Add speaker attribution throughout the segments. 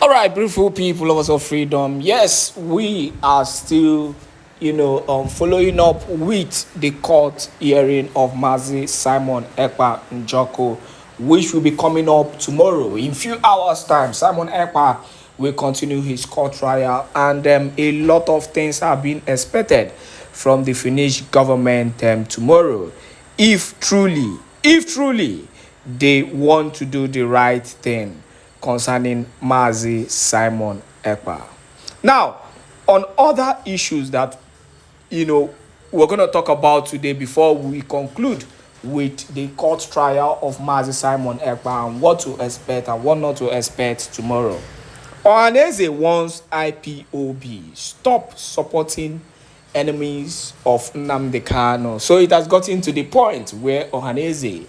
Speaker 1: All right, beautiful people, lovers of freedom. Yes, we are still, following up with the court hearing of Mazi Simon Èkpá Njoko, which will be coming up tomorrow. In few hours' time, Simon Èkpá will continue his court trial, and a lot of things are being expected from the Finnish government tomorrow. If truly they want to do the right thing concerning Mazi Simon Èkpá. Now, on other issues that we're going to talk about today before we conclude with the court trial of Mazi Simon Èkpá and what to expect and what not to expect tomorrow. Ohanaeze wants IPOB stop supporting enemies of Nnamdi Kanu. So it has gotten to the point where Ohanaeze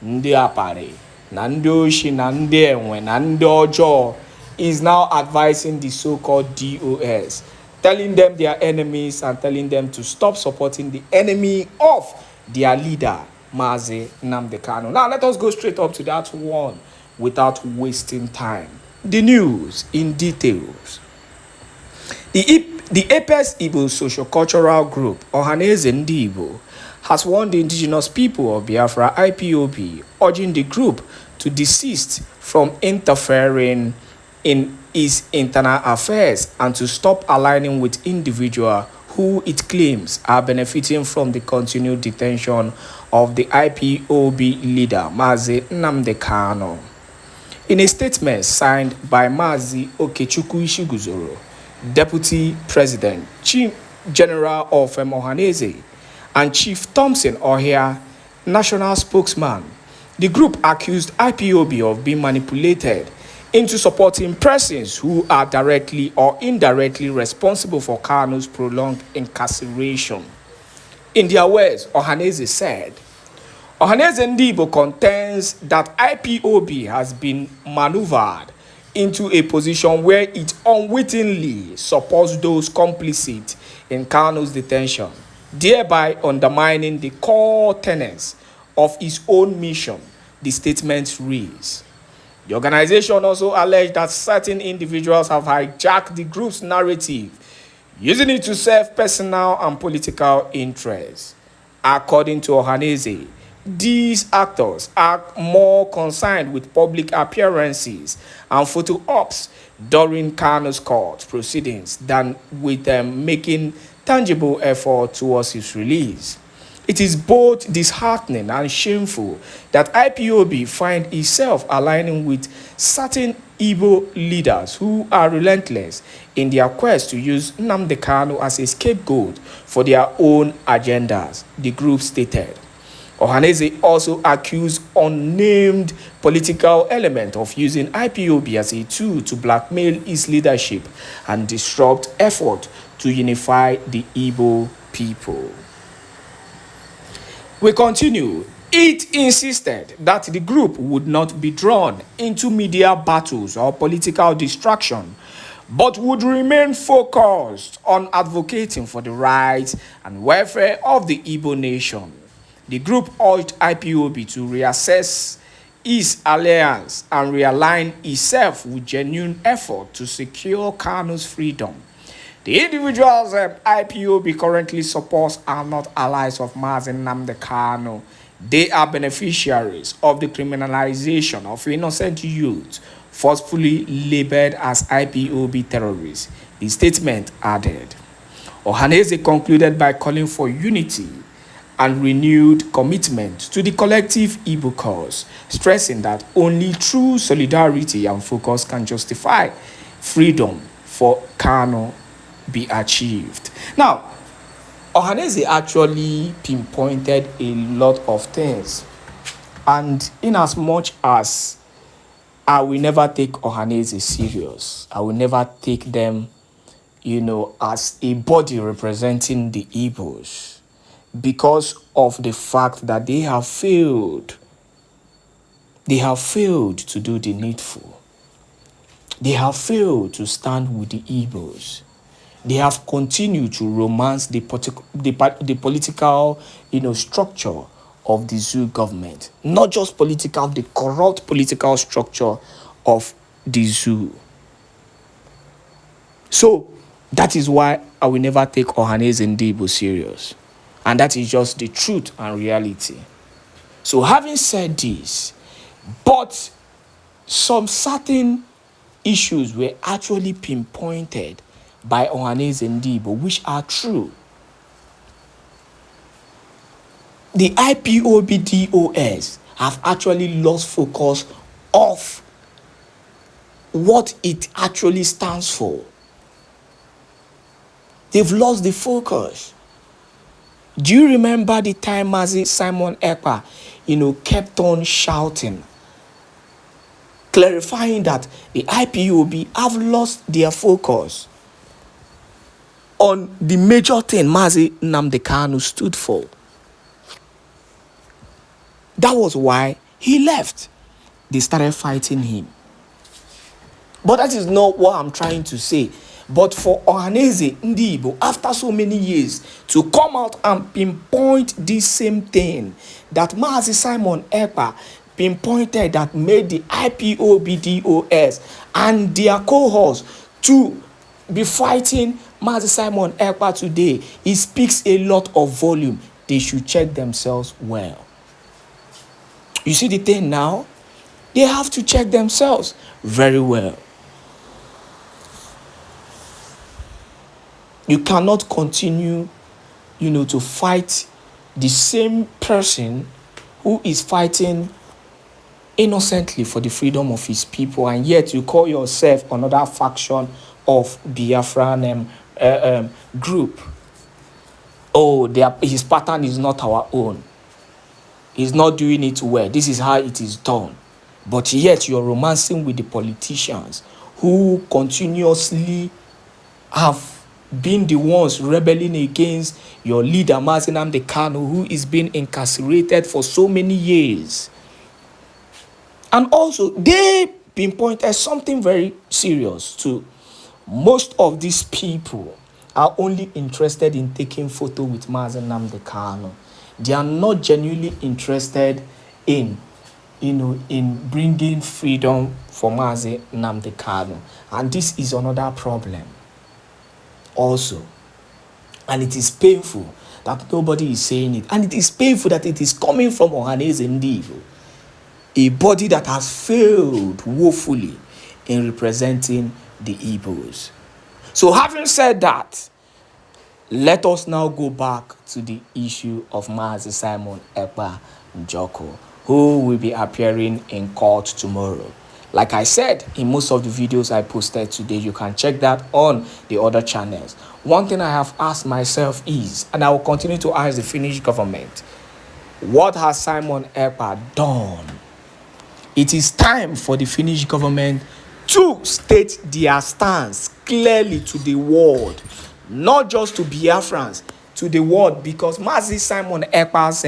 Speaker 1: Ndigbo na ndị oshi na ndị enwe na ndị ọjọọ is now advising the so-called DOS, telling them they are enemies and telling them to stop supporting the enemy of their leader, Mazi Nnamdi Kanu. Now let us go straight up to that one without wasting time. The news in details. The Apex Igbo socio-cultural group, Ohanaeze Ndigbo, has warned the indigenous people of Biafra IPOB, urging the group to desist from interfering in its internal affairs and to stop aligning with individuals who it claims are benefiting from the continued detention of the IPOB leader, Mazi Nnamdi Kanu. In a statement signed by Mazi Okechukwu Ishiguzoro, Deputy President, Chief General of Ohanaeze, and Chief Thompson Ohia, National Spokesman, the group accused IPOB of being manipulated into supporting persons who are directly or indirectly responsible for Kanu's prolonged incarceration. In their words, Ohanaeze said, Ohanaeze Ndigbo contends that IPOB has been maneuvered into a position where it unwittingly supports those complicit in Kanu's detention, thereby undermining the core tenets of its own mission, the statement reads. The organization also alleged that certain individuals have hijacked the group's narrative, using it to serve personal and political interests. According to Ohanaeze, these actors are more concerned with public appearances and photo ops during Kanu's court proceedings than with making tangible effort towards his release. It is both disheartening and shameful that IPOB find itself aligning with certain Igbo leaders who are relentless in their quest to use Nnamdi Kanu as a scapegoat for their own agendas, the group stated. Ohanaeze also accused unnamed political element of using IPOB as a tool to blackmail its leadership and disrupt effort to unify the Igbo people. We continue. It insisted that the group would not be drawn into media battles or political distraction, but would remain focused on advocating for the rights and welfare of the Igbo nation. The group urged IPOB to reassess its alliance and realign itself with genuine effort to secure Kanu's freedom. The individuals IPOB currently supports are not allies of Mazi Nnamdi Kanu. They are beneficiaries of the criminalization of innocent youth forcefully labeled as IPOB terrorists, the statement added. Ohanaeze concluded by calling for unity and renewed commitment to the collective Igbo cause, stressing that only true solidarity and focus can justify freedom for Kanu be achieved. Now, Ohanaeze actually pinpointed a lot of things, and in as much as I will never take Ohanaeze serious, I will never take them, as a body representing the Igbos, because of the fact that they have failed. They have failed to do the needful. They have failed to stand with the Igbos. They have continued to romance the political, structure of the zoo government. Not just political, the corrupt political structure of the zoo. So that is why I will never take Ohanaeze Ndigbo serious. And that is just the truth and reality. So having said this, but some certain issues were actually pinpointed by Ohanaeze Ndigbo, which are true. The IPOB DOS have actually lost focus of what it actually stands for. They've lost the focus. Do you remember the time Mazi Simon Èkpá, kept on shouting, clarifying that the IPOB have lost their focus on the major thing Mazi Nnamdi Kanu stood for? That was why he left. They started fighting him. But that is not what I'm trying to say. But for Ohanaeze Ndigbo, after so many years, to come out and pinpoint this same thing that Mazi Simon Èkpá pinpointed that made the IPOB DOS and their cohorts to be fighting Mazi Simon Èkpá today, it speaks a lot of volume. They should check themselves well. You see the thing now? They have to check themselves very well. You cannot continue, to fight the same person who is fighting innocently for the freedom of his people, and yet you call yourself another faction of Biafran group. Oh, his pattern is not our own. He's not doing it well. This is how it is done. But yet you're romancing with the politicians who continuously have been the ones rebelling against your leader, Mazi Nnamdi Kanu, who is being incarcerated for so many years. And also, they pinpointed something very serious too. Most of these people are only interested in taking photo with Mazi Nnamdi Kanu. They are not genuinely interested in bringing freedom for Mazi Nnamdi Kanu. And this is another problem also. And it is painful that nobody is saying it. And it is painful that it is coming from Ohanaeze Ndigbo, a body that has failed woefully in representing the Igbos. So having said that, let us now go back to the issue of Mazi Simon Èkpá Njoku, who will be appearing in court tomorrow. Like I said in most of the videos I posted today, you can check that on the other channels. One thing I have asked myself is, and I will continue to ask the Finnish government, what has Simon Èkpá done? It is time for the Finnish government to state their stance clearly to the world, not just to Biafrans, to the world, because Mazi Simon Ekpa's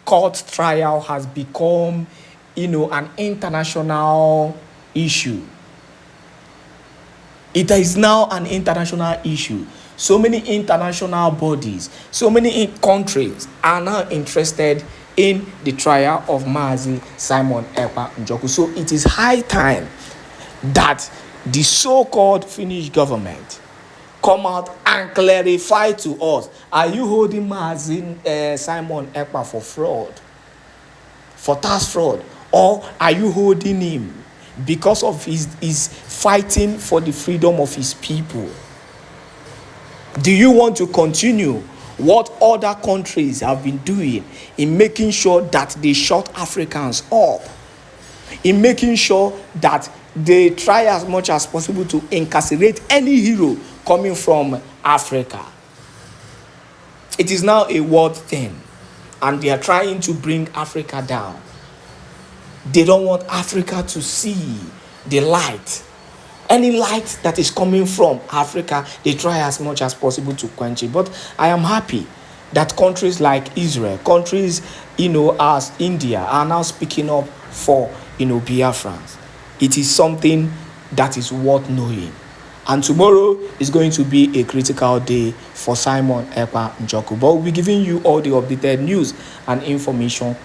Speaker 1: court trial has become, an international issue. It is now an international issue. So many international bodies, so many countries are now interested in the trial of Mazi Simon Èkpá Njoku. So it is high time that the so-called Finnish government come out and clarify to us, are you holding Mazi Simon Èkpá for fraud, for tax fraud, or are you holding him because of his fighting for the freedom of his people? Do you want to continue what other countries have been doing in making sure that they shut Africans up, in making sure that they try as much as possible to incarcerate any hero coming from Africa? It is now a world thing, and they are trying to bring Africa down. They don't want Africa to see the light. Any light that is coming from Africa, they try as much as possible to quench it. But I am happy that countries like Israel, countries, as India, are now speaking up for, Biafrans. It is something that is worth knowing. And tomorrow is going to be a critical day for Simon Èkpá Njoku. But we'll be giving you all the updated news and information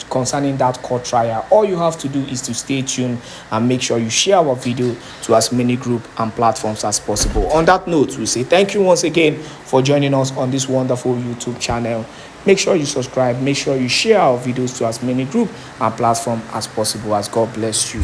Speaker 1: concerning that court trial. All you have to do is to stay tuned and make sure you share our video to as many groups and platforms as possible. On that note, we say thank you once again for joining us on this wonderful YouTube channel. Make sure you subscribe, make sure you share our videos to as many groups and platforms as possible. As God bless you.